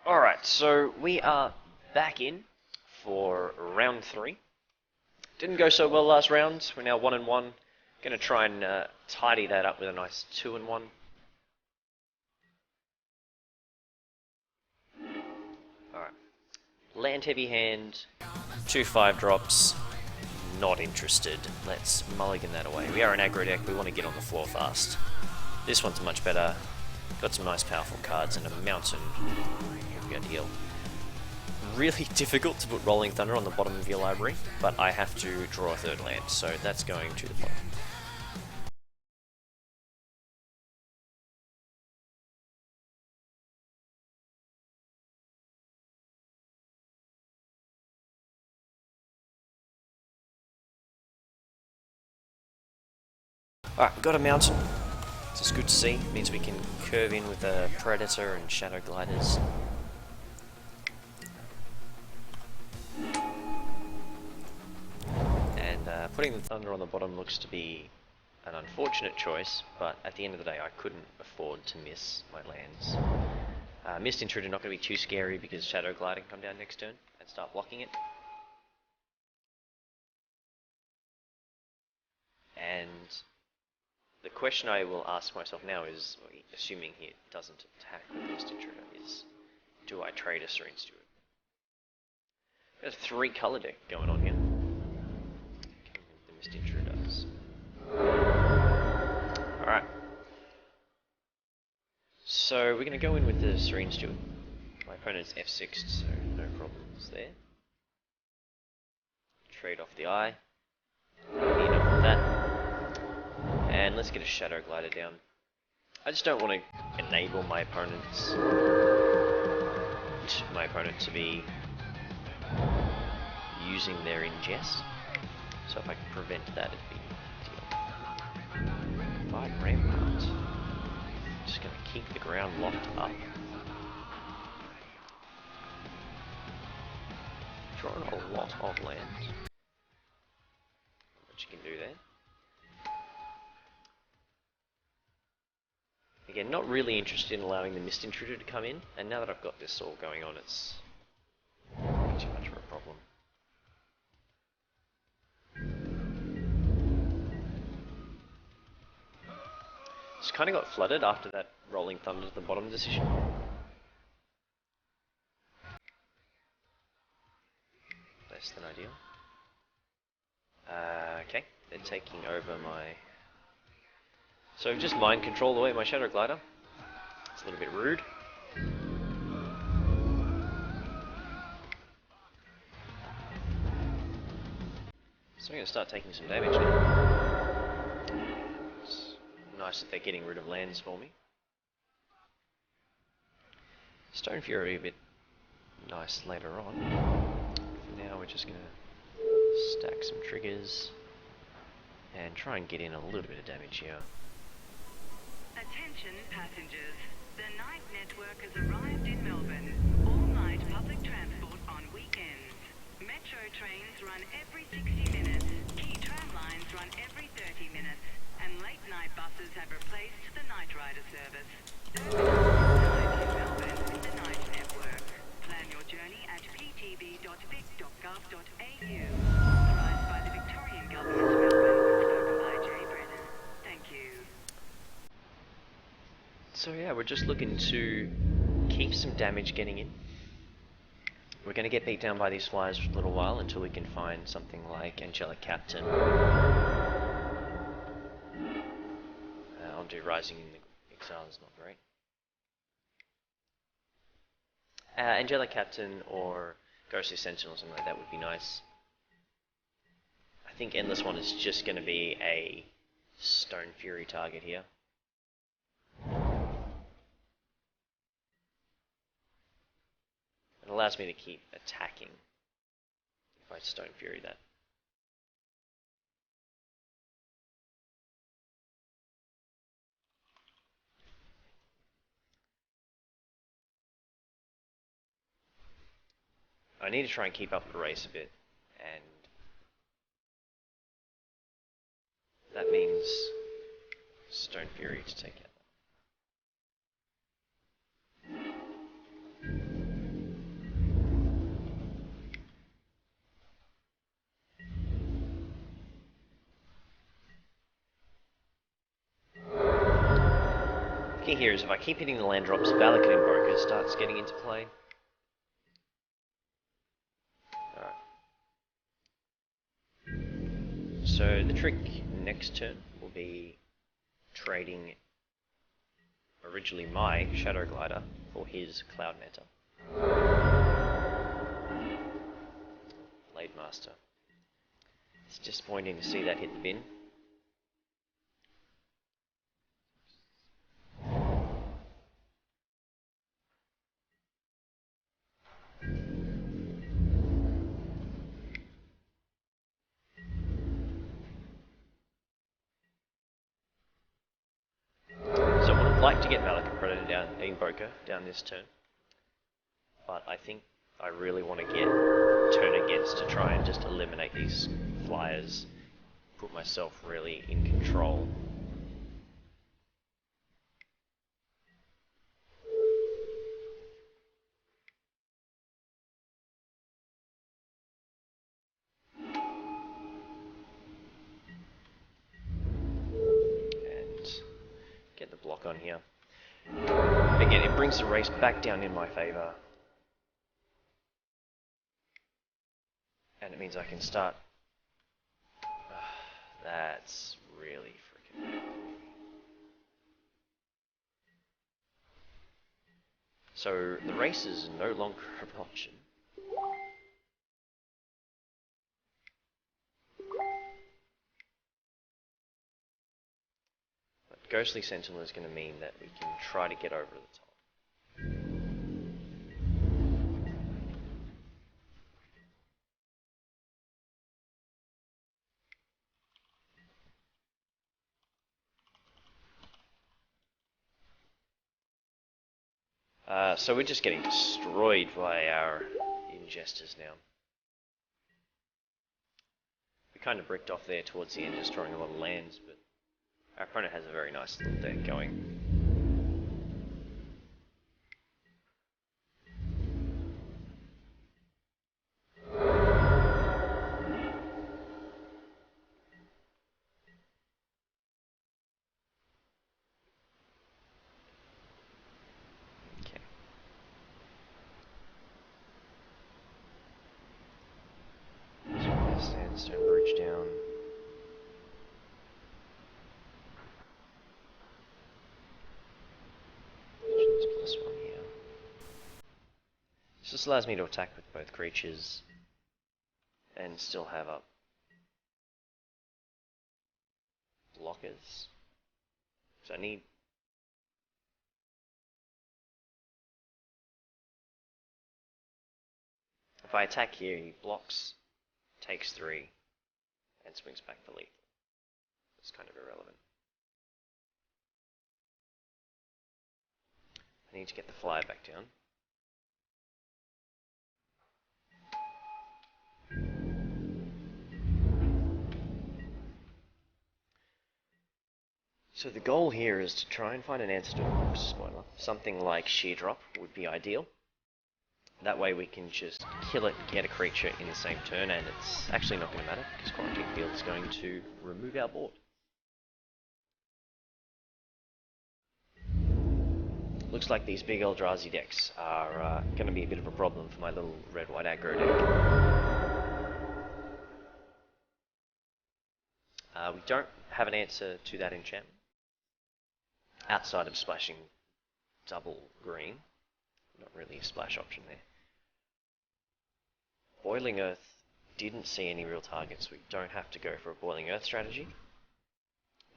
Alright, so we are back in for round 3. Didn't go so well last round. We're now 1-1. Gonna try and tidy that up with a nice 2-1. Alright. Land heavy hand, 2-5 drops. Not interested. Let's mulligan that away. We are an aggro deck, we want to get on the floor fast. This one's much better. Got some nice powerful cards and a mountain. Good deal. Really difficult to put Rolling Thunder on the bottom of your library, but I have to draw a third land, so that's going to the bottom. Alright, we've got a mountain. This is good to see. It means we can curve in with a Predator and Shadow Gliders. And putting the Thunder on the bottom looks to be an unfortunate choice, but at the end of the day I couldn't afford to miss my lands. Mist Intruder not going to be too scary because Shadow Glider can come down next turn and start blocking it. And the question I will ask myself now is, assuming he doesn't attack with Mist Intruder, is do I trade a Serene Steward? There's a 3-color deck going on here. The Mist Intruder does. Alright. So we're going to go in with the Serene Steward. My opponent's F6'd, so no problems there. Trade off the eye. Enough of that. And let's get a Shadow Glider down. I just don't want to enable my opponent to be using their ingest. So if I can prevent that, it'd be ideal. 5 Rampart. Just going to keep the ground locked up. Drawing a lot of land. What you can do there. Again, not really interested in allowing the Mist Intruder to come in, and now that I've got this all going on, it's not too much of a problem. Just kind of got flooded after that Rolling Thunder to the bottom decision. Less than ideal. Okay, they're taking over my... So I've just mind controlled away my Shadow Glider. It's a little bit rude. So I'm going to start taking some damage now. It's nice that they're getting rid of lands for me. Stone Fury a bit nice later on. For now we're just going to stack some triggers and try and get in a little bit of damage here. Attention passengers, the night network has arrived in Melbourne. All-night public transport on weekends. Metro trains run every 60 minutes, key tram lines run every 30 minutes, and late-night buses have replaced the Night Rider service. Time in Melbourne with the night network. Plan your journey at ptv.vic.gov.au. Authorised by the Victorian Government, Melbourne. Spoken by Jay Brennan. Thank you. So yeah, we're just looking to keep some damage getting in. We're going to get beat down by these flyers for a little while until we can find something like Angelic Captain. I'll do Rising in the Exile is not great. Angelic Captain or Ghostly Sentinel or something like that would be nice. I think Endless One is just going to be a Stone Fury target here. It allows me to keep attacking if I Stone Fury that. I need to try and keep up the race a bit, and that means Stone Fury to take out. Key here is if I keep hitting the land drops, Valak and Invoker starts getting into play. Alright. So the trick next turn will be trading originally my Shadow Glider for his Cloud Netter. Blade Master. It's disappointing to see that hit the bin. So I would have liked to get Valak and Predator down, Invoker down this turn, but I think I really want to get turn against to try and just eliminate these flyers, put myself really in control. And get the block on here. Again, it brings the race back down in my favour. And it means I can start. That's really freaking bad. So the race is no longer an option. But Ghostly Sentinel is going to mean that we can try to get over the top. So we're just getting destroyed by our ingesters now. We kind of bricked off there towards the end, destroying a lot of lands, but our opponent has a very nice little deck going. Sandstone Bridge down. Plus one here. This just allows me to attack with both creatures and still have up blockers. So I need. If I attack here, he blocks, takes 3, and swings back for lethal. It's kind of irrelevant. I need to get the flyer back down. So the goal here is to try and find an answer to a box spoiler. Something like Sheer Drop would be ideal. That way we can just kill it, get a creature in the same turn, and it's actually not going to matter, because Quarantine Field is going to remove our board. Looks like these big Eldrazi decks are going to be a bit of a problem for my little red-white aggro deck. We don't have an answer to that enchantment, outside of splashing double green. Not really a splash option there. Boiling Earth didn't see any real targets. We don't have to go for a Boiling Earth strategy.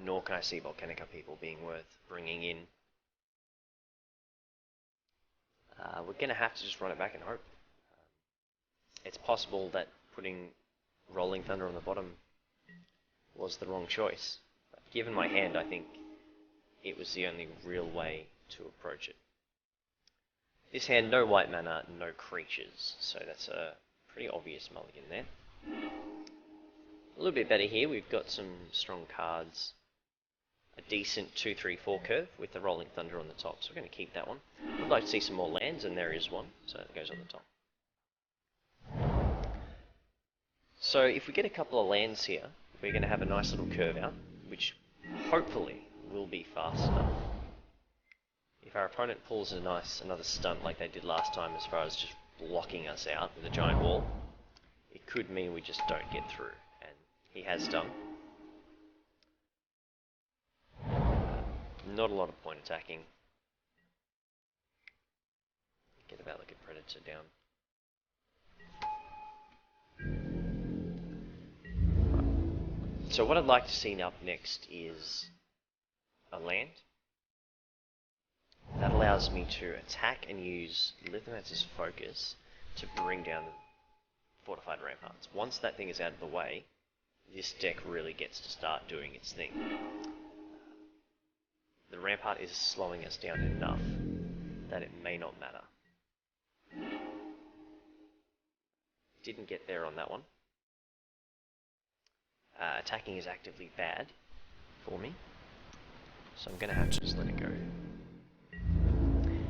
Nor can I see Volcanic Upheaval being worth bringing in. We're going to have to just run it back and hope. It's possible that putting Rolling Thunder on the bottom was the wrong choice. But given my hand, I think it was the only real way to approach it. This hand, no white mana, no creatures, so that's a pretty obvious mulligan there. A little bit better here, we've got some strong cards. A decent 2-3-4 curve with the Rolling Thunder on the top, so we're going to keep that one. I'd like to see some more lands, and there is one, so it goes on the top. So if we get a couple of lands here, we're going to have a nice little curve out, which hopefully will be fast enough. If our opponent pulls another stunt like they did last time as far as just blocking us out with a giant wall, it could mean we just don't get through, and he has done. Not a lot of point attacking. Get a Valakut Predator down. So what I'd like to see up next is a land. That allows me to attack and use Lithomancer's Focus to bring down the fortified ramparts. Once that thing is out of the way, this deck really gets to start doing its thing. The rampart is slowing us down enough that it may not matter. Didn't get there on that one. Attacking is actively bad for me, so I'm going to have to just let it go.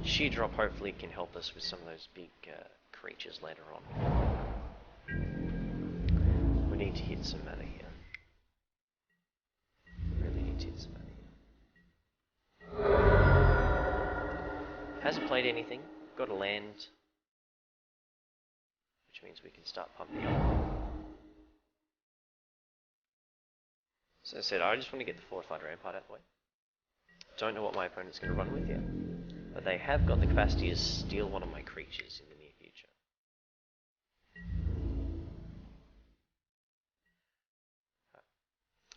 Sheer Drop hopefully can help us with some of those big creatures later on. We need to hit some mana here. Really need to hit some mana here. Hasn't played anything. Got a land, which means we can start pumping up. So as I said, I just want to get the fortified rampart out of the way. Don't know what my opponent's going to run with yet, but they have got the capacity to steal one of my creatures in the near future.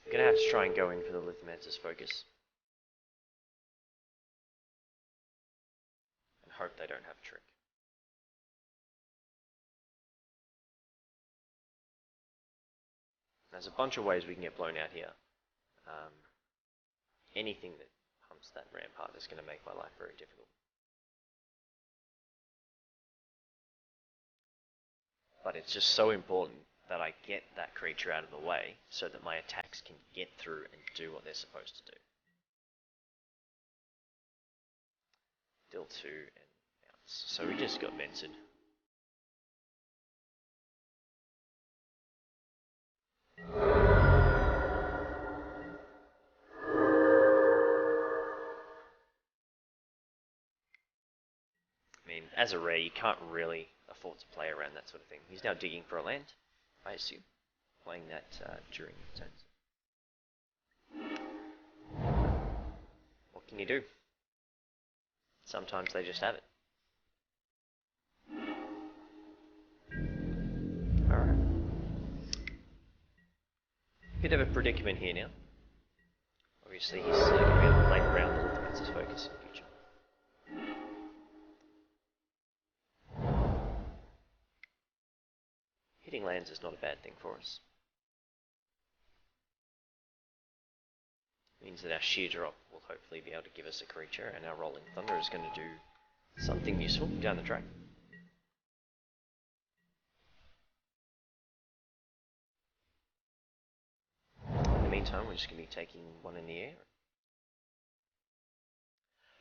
I'm going to have to try and go in for the Lithomancer's Focus. And hope they don't have a trick. There's a bunch of ways we can get blown out here. Anything that pumps that rampart is going to make my life very difficult. But it's just so important that I get that creature out of the way so that my attacks can get through and do what they're supposed to do. Deal 2 and bounce. So we just got vented. I mean, as a rare, you can't really afford to play around that sort of thing. He's now digging for a land, I assume, playing that during turns. What can you do? Sometimes they just have it. Alright. Bit of a predicament here now. Obviously, he's going to be able to play around the Lithomancer's Focus in the future. Hitting lands is not a bad thing for us. It means that our Sheer Drop will hopefully be able to give us a creature, and our Rolling Thunder is going to do something useful down the track. In the meantime, we're just going to be taking one in the air.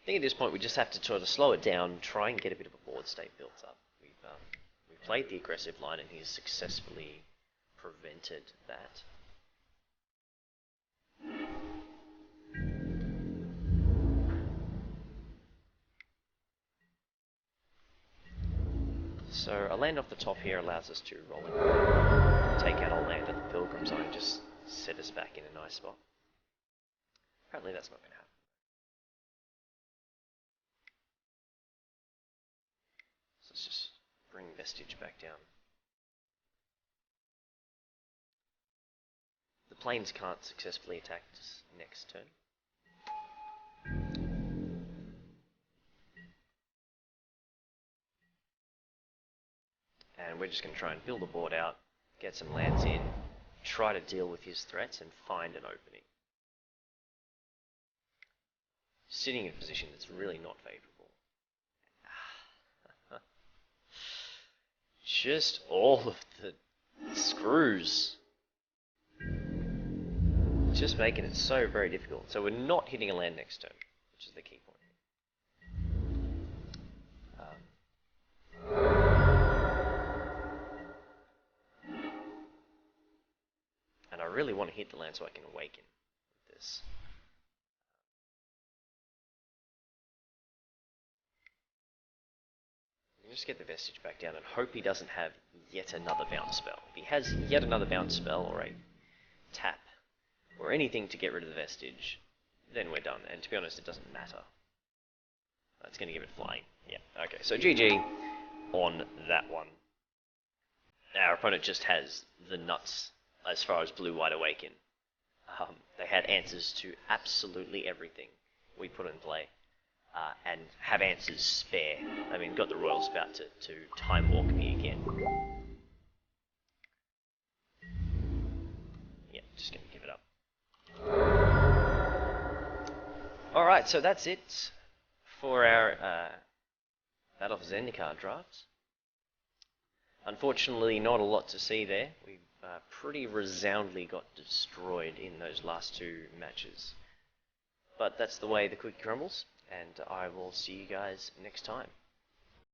I think at this point we just have to sort of slow it down, try and get a bit of a board state built up. We've played the aggressive line and he's successfully prevented that. So a land off the top here allows us to roll in, take out a land at the Pilgrim Zone, just set us back in a nice spot. Apparently that's not going to happen. So let's just bring Vestige back down. The planes can't successfully attack us next turn. And we're just going to try and build a board out, get some lands in, try to deal with his threats and find an opening. Sitting in a position that's really not favourable. Just all of the screws. Just making it so very difficult. So we're not hitting a land next turn, which is the key point. And I really want to hit the land so I can awaken with this. Just get the Vestige back down and hope he doesn't have yet another bounce spell. If he has yet another bounce spell or a tap or anything to get rid of the Vestige, then we're done. And to be honest, it doesn't matter. That's going to give it flying. Yeah, okay. So GG on that one. Our opponent just has the nuts as far as Blue-White Awaken. They had answers to absolutely everything we put in play. And have answers spare. I mean, got the Royal Spout to time walk me again. Yeah, just gonna give it up. Alright, so that's it for our Battle for Zendikar drafts. Unfortunately, not a lot to see there. We pretty resoundingly got destroyed in those last two matches. But that's the way the cookie crumbles. And I will see you guys next time.